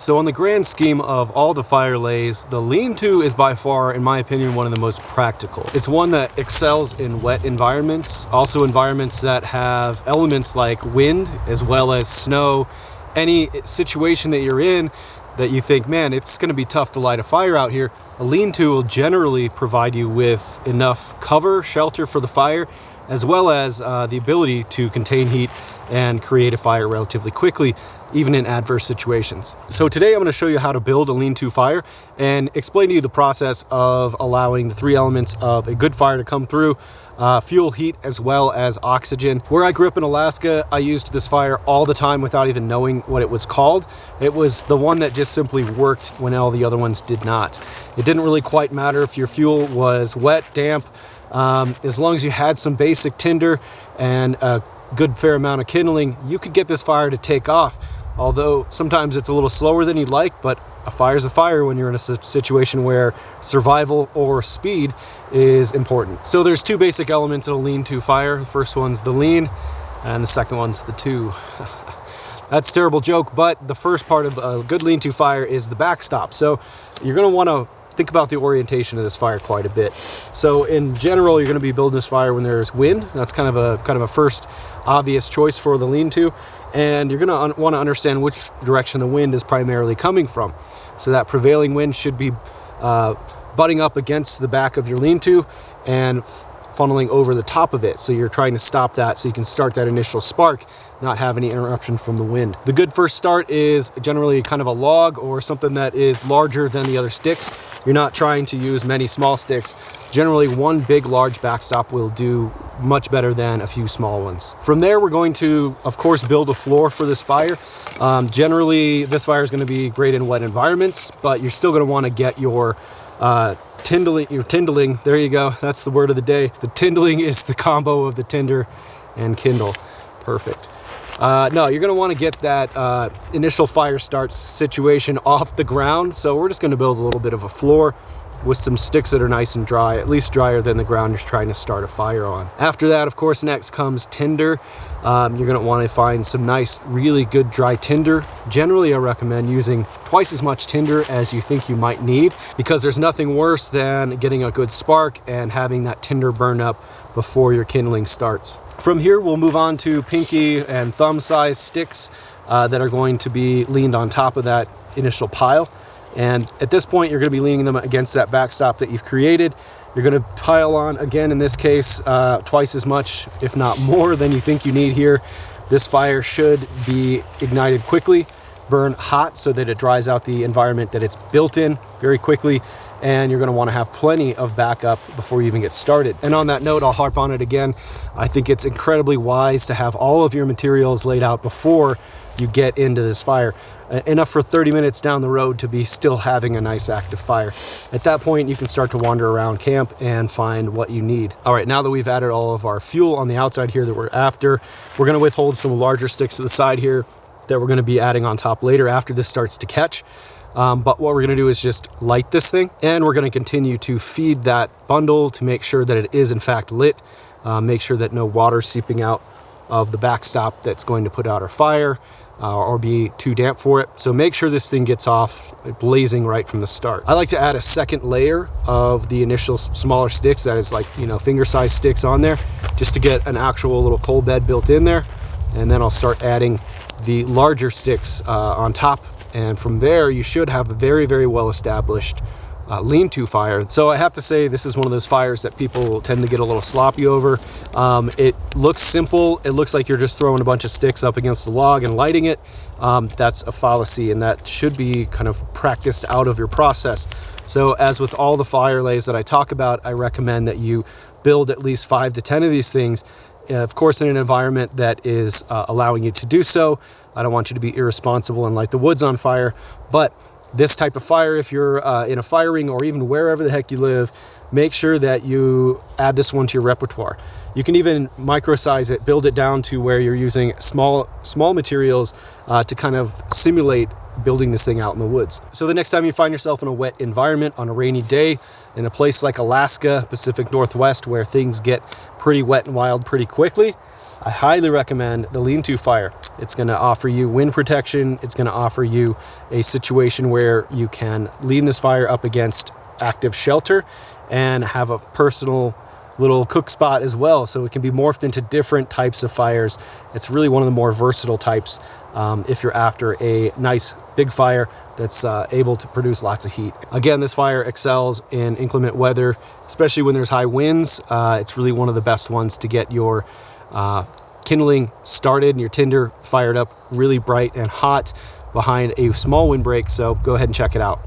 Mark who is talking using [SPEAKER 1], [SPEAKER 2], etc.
[SPEAKER 1] So in the grand scheme of all the fire lays, the lean-to is by far, in my opinion, one of the most practical. It's one that excels in wet environments, also environments that have elements like wind as well as snow. Any situation that you're in that you think, man, it's going to be tough to light a fire out here, a lean-to will generally provide you with enough cover, shelter for the fire, as well as the ability to contain heat and create a fire relatively quickly, even in adverse situations. So today I'm going to show you how to build a lean-to fire and explain to you the process of allowing the three elements of a good fire to come through, fuel, heat, as well as oxygen. Where I grew up in Alaska, I used this fire all the time without even knowing what it was called. It was the one that just simply worked when all the other ones did not. It didn't really quite matter if your fuel was wet, damp, as long as you had some basic tinder and a good fair amount of kindling, you could get this fire to take off. Although sometimes it's a little slower than you'd like, but a fire's a fire when you're in a situation where survival or speed is important. So there's two basic elements of a lean-to fire. The first one's the lean, and the second one's the to. That's a terrible joke, but the first part of a good lean-to fire is the backstop. So you're going to want to think about the orientation of this fire quite a bit. So in general, you're going to be building this fire when there's wind. That's kind of a first obvious choice for the lean-to. And you're going to want to understand which direction the wind is primarily coming from. So that prevailing wind should be butting up against the back of your lean-to and funneling over the top of it. So you're trying to stop that so you can start that initial spark, not have any interruption from the wind. The good first start is generally kind of a log or something that is larger than the other sticks. You're not trying to use many small sticks. Generally, one big large backstop will do much better than a few small ones. From there, we're going to, of course, build a floor for this fire. Generally, this fire is going to be great in wet environments, but you're still going to want to get your kindling, there you go, that's the word of the day. The kindling is the combo of the tinder and kindle. Perfect. No, you're going to want to get that initial fire start situation off the ground, so we're just going to build a little bit of a floor with some sticks that are nice and dry, at least drier than the ground you're trying to start a fire on. After that, of course, next comes tinder. You're going to want to find some nice, really good dry tinder. Generally, I recommend using twice as much tinder as you think you might need, because there's nothing worse than getting a good spark and having that tinder burn up before your kindling starts. From here, we'll move on to pinky and thumb size sticks that are going to be leaned on top of that initial pile. And at this point, you're going to be leaning them against that backstop that you've created. You're going to pile on, again, in this case, twice as much, if not more, than you think you need here. This fire should be ignited quickly, burn hot so that it dries out the environment that it's built in very quickly. And you're going to want to have plenty of backup before you even get started. And on that note, I'll harp on it again. I think it's incredibly wise to have all of your materials laid out before you get into this fire. Enough for 30 minutes down the road to be still having a nice active fire. At that point, you can start to wander around camp and find what you need. All right, now that we've added all of our fuel on the outside here that we're after, we're going to withhold some larger sticks to the side here that we're going to be adding on top later after this starts to catch. But what we're going to do is just light this thing, and we're going to continue to feed that bundle to make sure that it is in fact lit. Make sure that no water's seeping out of the backstop that's going to put out our fire or be too damp for it. So make sure this thing gets off blazing right from the start. I like to add a second layer of the initial smaller sticks, that is like, finger-sized sticks on there, just to get an actual little coal bed built in there. And then I'll start adding the larger sticks on top. And from there, you should have a very, very well-established lean-to fire. So I have to say, this is one of those fires that people tend to get a little sloppy over. It looks simple. It looks like you're just throwing a bunch of sticks up against the log and lighting it. That's a fallacy, and that should be kind of practiced out of your process. So as with all the fire lays that I talk about, I recommend that you build at least 5 to 10 of these things, of course in an environment that is allowing you to do so. I don't want you to be irresponsible and light the woods on fire, but this type of fire, if you're in a fire ring or even wherever the heck you live, make sure that you add this one to your repertoire. You can even micro-size it, build it down to where you're using small materials to kind of simulate building this thing out in the woods. So the next time you find yourself in a wet environment on a rainy day, in a place like Alaska, Pacific Northwest, where things get pretty wet and wild pretty quickly, I highly recommend the lean-to fire. It's going to offer you wind protection. It's going to offer you a situation where you can lean this fire up against active shelter and have a personal little cook spot as well, so it can be morphed into different types of fires. It's really one of the more versatile types if you're after a nice big fire that's able to produce lots of heat. Again, this fire excels in inclement weather, especially when there's high winds. It's really one of the best ones to get your kindling started and your tinder fired up really bright and hot behind a small windbreak, so go ahead and check it out.